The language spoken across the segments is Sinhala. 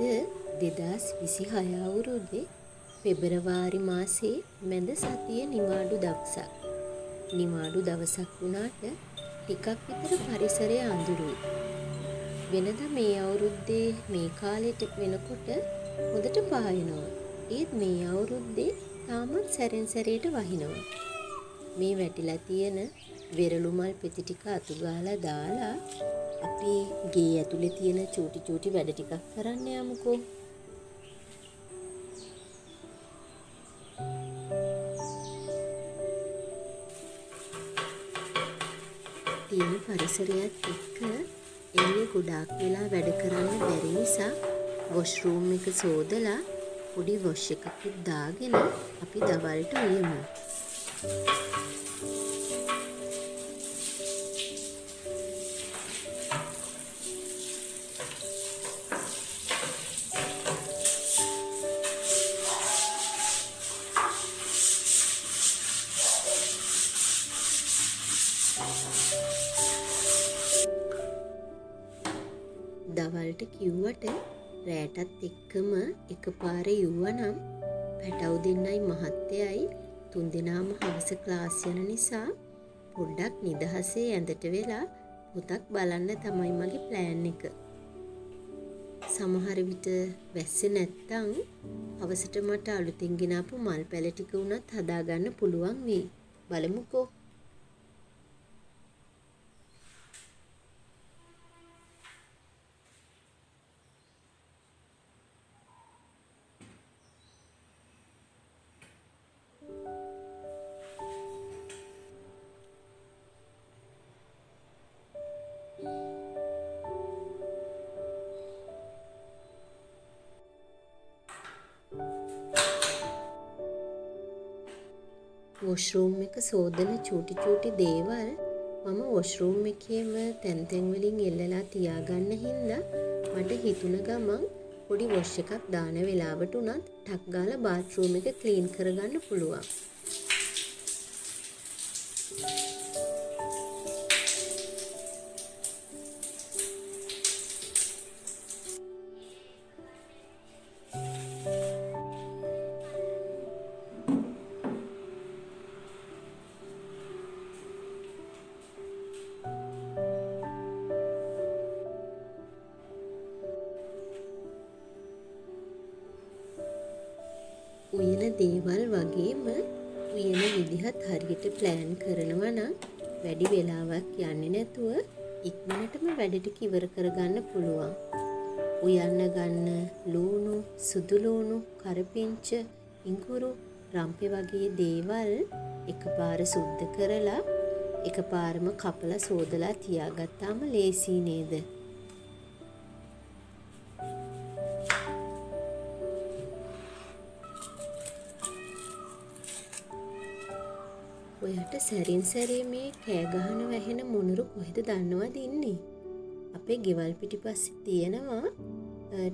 2026 අවුරුද්දේ පෙබරවාරි මාසේ මැද සතියේ නිවාඩු දවසක්. නිවාඩු දවසක් වුණාට ටිකක් විතර පරිසරය අඳුරුයි. වෙනදා මේ අවුරුද්දේ මේ කාලෙට වෙනකොට හොඳට පායනවා. ඒත් මේ අවුරුද්දේ තාමත් සැරෙන් සැරේට වහිනවා. මේ වැටිලා තියෙන වෙරළු මල් පෙති ටික අතු ගාලා දාලා අපි ගේ ඇතුලේ තියෙන චූටි වැඩ ටිකක් කරන්න යමුකෝ. තියෙන පරිසරයත් එක්ක එළිය ගොඩාක් වෙලා වැඩ කරන්න බැරි නිසා වොෂ්රූම් එක සෝදලා පොඩි වොෂ් එකක් දාගෙන අපි දවල්ට උයමු. දවල්ට කිව්වට රෑටත් එක්කම එකපාරේ යුවනම් පැටව් දෙන්නයි මහත්තයයි තුන්දෙනාම හවස ක්ලාස් යන නිසා පොඩ්ඩක් නිදහසේ ඇඳට වෙලා පොතක් බලන්න තමයි මගේ ප්ලෑන් එක. සමහර විට වැස්සේ නැත්තම් හවසට මට අලුතින් ගෙනාපු මල් පැල ටික උනත් හදාගන්න පුළුවන් වෙයි. බලමුකෝ. වොෂ්රූම් එක සෝදන චූටි දේවල් මම වොෂ්රූම් එකේම තැන් වලින් එල්ලලා තියාගන්න හින්දා මට හිතුණ ගමන් පොඩි වොෂ් එකක් දාන වෙලාවට උනත් ටක් ගාලා බාත්රූම් එක ක්ලීන් කරගන්න පුළුවන්. උයන දේවල් වගේම උයන විදිහත් හරියට ප්ලෑන් කරනවා නම් වැඩි වෙලාවක් යන්නේ නැතුව ඉක්මනටම වැඩ ටික ඉවර කරගන්න පුළුවන්. උයන්න ගන්න ලූණු, සුදු ලූණු, කරපිංච, ඉඟුරු, රම්පෙ වගේ දේවල් එකපාර සුද්ධ කරලා එකපාරම කපලා සෝදලා තියාගත්තාම ලේසි නේද? ඔයාට සැරින් සැරේ මේ කෑ ගහන වැහෙන මොනුරු කොහෙද දන්නවද ඉන්නේ? අපේ ගෙවල් පිටිපස්සේ තියෙනවා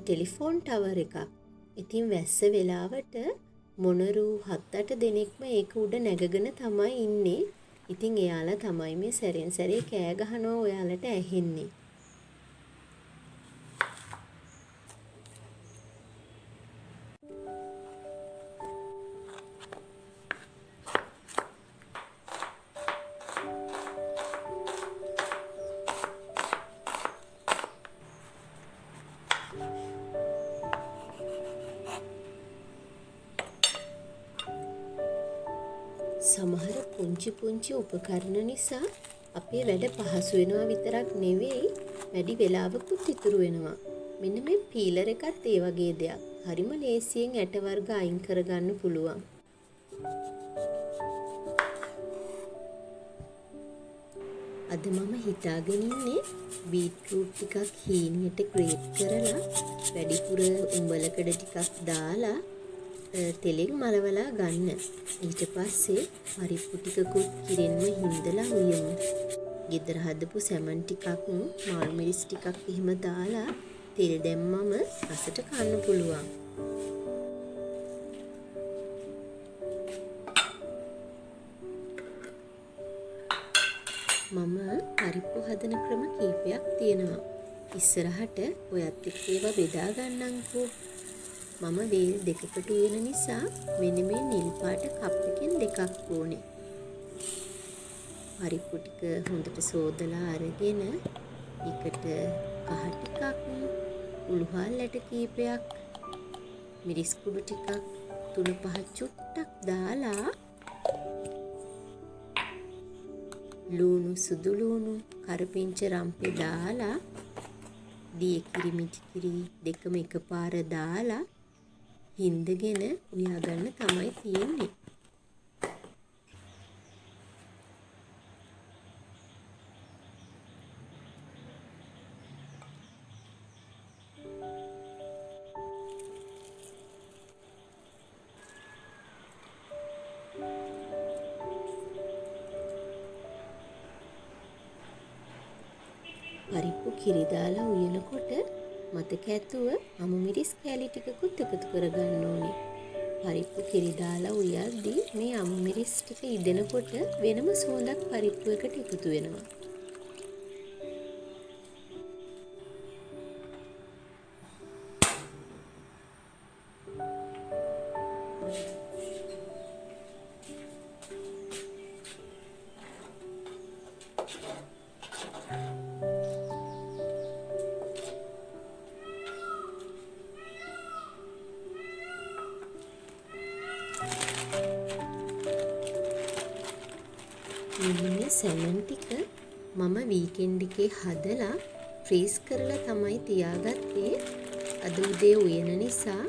ටෙලිෆෝන් ටවර් එකක්. ඉතින් වැස්ස වෙලාවට මොනරු 7-8 දෙනෙක්ම ඒක උඩ නැගගෙන තමයි ඉන්නේ. ඉතින් එයාලා තමයි මේ සැරින් සැරේ කෑ ගහනවා ඔයාලට ඇහෙන්නේ. සමහර පුංචි උපකරණ නිසා අපේ වැඩ පහසු වෙනවා විතරක් නෙවෙයි වැඩි වෙලාවකුත් ඉතුරු වෙනවා. මෙන්න මේ පීලර් එකත් ඒ වගේ දෙයක්. හරිම ලේසියෙන් ඇට වර්ග අයින් කරගන්න පුළුවන්. අද මම හිතාගෙන ඉන්නේ බීට්රූට් ටිකක් හීනියට ග්‍රේට් කරලා වැඩිපුර උඹලකඩ ටිකක් දාලා තෙලෙන් මලවලා ගන්න. ඊට පස්සේ පරිප්පු ටිකකුත් කිරෙන්ම හින්දලා උයමු. ගෙදර හදපු සැමන් ටිකක් මාළු මිරිස් ටිකක් එහෙම දාලා තෙල් දැම්මම රසට කන්න පුළුවන්. මම පරිප්පු හදන ක්‍රම කීපයක් තියෙනවා. ඉස්සරහට ඔයත් එක්ක ඒවා බෙදා ගන්නම්කෝ. මම වේල් දෙකකට උයන නිසා මෙන්න මේ නිල් පාට කප් එකෙන් දෙකක් ඕනේ. පරිප්පු ටික හොඳට සෝදලා අරගෙන එකට කහ ටිකක්, උළුහල් ඇට කීපයක්, මිරිස් කුඩු ටිකක්, 3-5 චුට්ටක් දාලා ලුණු, සුදු ලුණු, කරපිංච රම්පේ දාලා දිය කිරි, මිටි කිරි දෙකම එකපාර දාලා හින්දගෙන උයා ගන්න තමයි තියෙන්නේ. පරිප්පු කිරි දාලා උයනකොට මතක ඇතුව අමු මිරිස් කෑලි ටිකකුත් එකතු කරගන්න ඕනේ. පරිප්පු කිරි දාලා උයද්දී මේ අමු මිරිස් ටික ඉදෙනකොට වෙනම සුවඳක් පරිප්පු එකට එකතු වෙනවා. මේ සැමන් ටික මම වීකෙන්ඩ් එකේ හදලා ෆ්‍රීස් කරලා තමයි තියාගත්තේ. අද උදේ උයන නිසා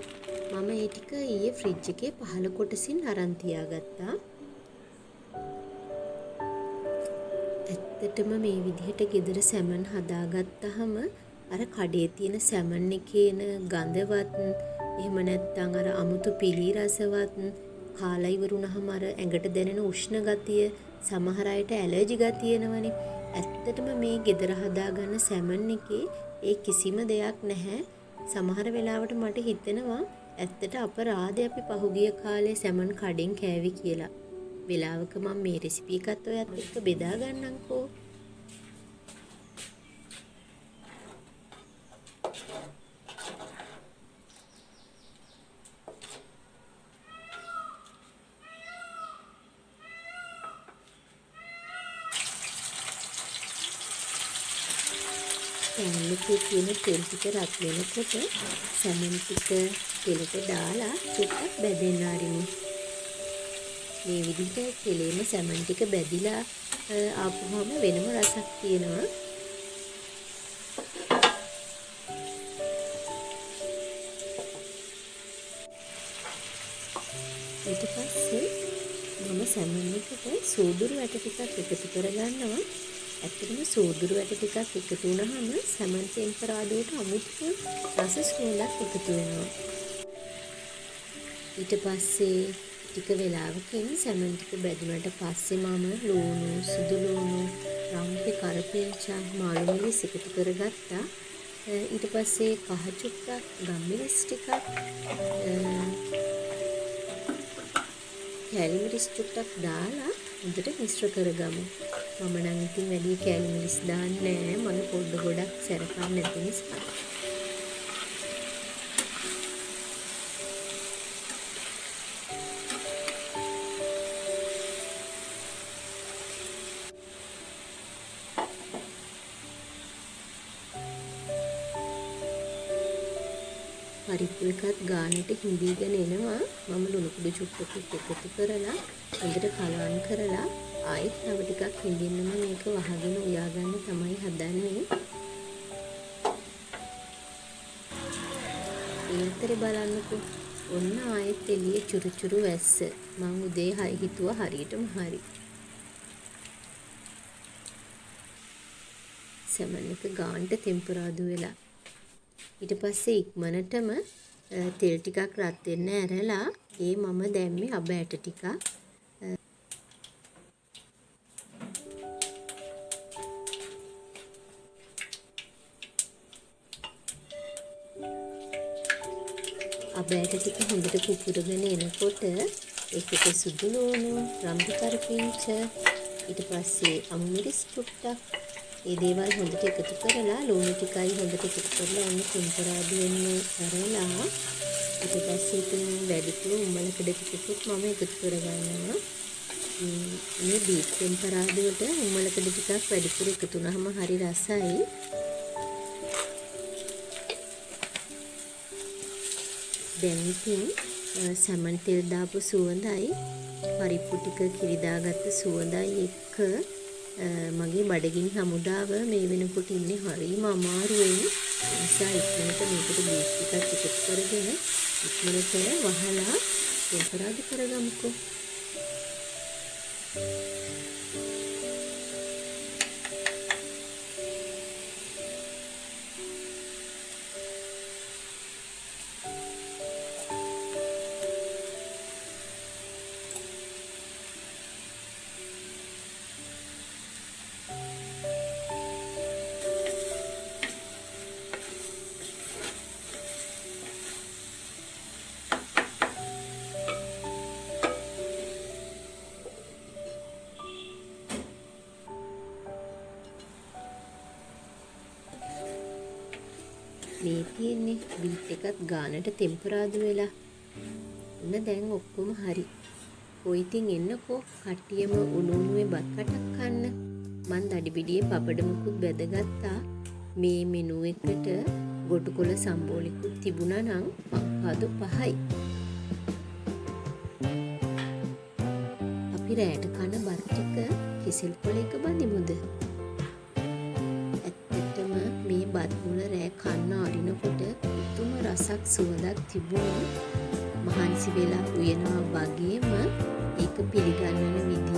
මම ඒ ටික ඊයේ ෆ්‍රිජ් එකේ පහළ කොටසින් අරන් තියාගත්තා. ඇත්තටම මේ විදිහට ගෙදර සැමන් හදාගත්තාම අර කඩේ තියෙන සැමන් එකේන ගඳවත්, එහෙම නැත්නම් අර අමුතු පිලි රසවත්, කාලා ඉවරුනහම අර ඇඟට දැනෙන උෂ්ණ ගතිය, සමහර අයට ඇලර්ජි ගතිය එනවනේ. ඇත්තටම මේ ගෙදර හදාගන්න සැමන් එකේ ඒ කිසිම දෙයක් නැහැ. සමහර වෙලාවට මට හිතෙනවා ඇත්තට අපරාධේ අපි පහුගිය කාලේ සැමන් කඩෙන් කෑවි කියලා. වෙලාවක මම මේ රෙසිපි එකත් ඔයත් එක්ක බෙදා ගන්නම්කෝ. පැන් එකේ තියෙන තෙල් ටික රත් වෙනකොට සැමන් ටික තෙලට දාලා ටිකක් බැදෙන්න ආරිමු. මේ විදිහට තෙලේම සැමන් ටික බැදිලා ආපුවම වෙනම රසක් තියෙනවා. ඊට පස්සේ මම සැමන් එකට සෝදුරු ඇට ටිකක් එකතු කරගන්නවා. ඇත්තටම සෝදුරු ඇට ටිකක් එකතු වුණාම සැමන් ටෙම්පරාදුවට අමුතු රස සුවඳක් එකතු වෙනවා. ඊට පස්සේ ටික වෙලාවකින් සැමන් ටික බැදුනට පස්සේ මම ලුණු, සුදු ලුණු, රම්පේ, කරපිංචා, මාළු මිරිස් එකතු කරගත්තා. ඊට පස්සේ කහ චුට්ටක්, ගම්මිරිස් ටිකක්, කෑලි මිරිස් චුට්ටක් දාලා හොඳට මිශ්‍ර කරගමු. මම නම් ඉතින් වැඩි කෑලි මිරිස් දාන්නේ නැහැ. මම ගොඩක් සැරකම් නැති නිසා. පරිප්පු එකත් ගානට හිඳීගෙන එනවා. මම ලුණු කුඩු චුට්ටක් එකතු කරලා හොඳට කලවම් කරලා ආයෙත් තව ටිකක් හිඳින්නම මේක වහගෙන උයා ගන්න තමයි හදන්නේ. ඊතරේ බලන්නකෝ. ඔන්න ආයෙත් එළියේ චුරුචුරු වැස්ස. මං උදේ හිතුවා හරියටම හරි. සැමන් එක ගානට ටෙම්පරාදු වෙලා. ඊට පස්සේ ඉක්මනටම තෙල් ටිකක් රත් වෙන්න ඇරලා ඒ මම දැම්මේ අබ ඇට ටිකක්. අබ ඇට ටික හොඳට පුපුරගෙන එනකොට ඒකට සුදු ලුණු, රම්පි කරපිංච, ඊට පස්සේ අමු මිරිස් චුට්ටක්, ඒ දේවල් හොඳට එකතු කරලා ලුණු ටිකයි හොඳට එකතු කරලා ඔන්න ටෙම්පරාදුවෙන් කරලා ඊට පස්සේ ඉතින් වැඩිපුර උම්මලකඩ ටිකකුත් මම එකතු කරගන්නවා. මේ බීට් ටෙම්පරාදුවට උම්මලකඩ ටිකක් වැඩිපුර එකතු වුනහම හරි රසයි. දැන් ඉතින් සැමන් තෙල් දාපු සුවඳයි පරිප්පු ටික කිරි දාගත්ත සුවඳයි එක්ක මගේ බඩගිනි හමුදාව මේ වෙනකොට ඉන්නේ හරිම අමාරුවෙන්. ඒ නිසා ඉක්මනට මේකට බීට් ටිකක් එකතු කරගෙන ඉක්මනට වහලා ටෙම්පරාදු කරගමුකෝ. මේ තියෙන්නේ බීට් එකත් ගානට ටෙම්පරාදු වෙලා. ඔන්න දැන් ඔක්කොම හරි. ඔය ඉතින් එන්නකෝ කට්ටියම උණු උණුවේ බත් කටක් කන්න. මං දඩිබිඩියේ පපඩමකුත් බැදගත්තා. මේ මෙනු එකට ගොටුකොළ සම්බෝලෙකුත් තිබුණා නම් පාදු 5යි. අපි රැට කන බත් ටික කෙසෙල් කොලයක බඳිමුද? මේ බත් මුල රෑ කන්න අරිනකොට උතුම රසක් සුවඳක් තිබුණු මහන්සි වෙලා උයනවා වගේම ඒක පිළිගන්නන විදිය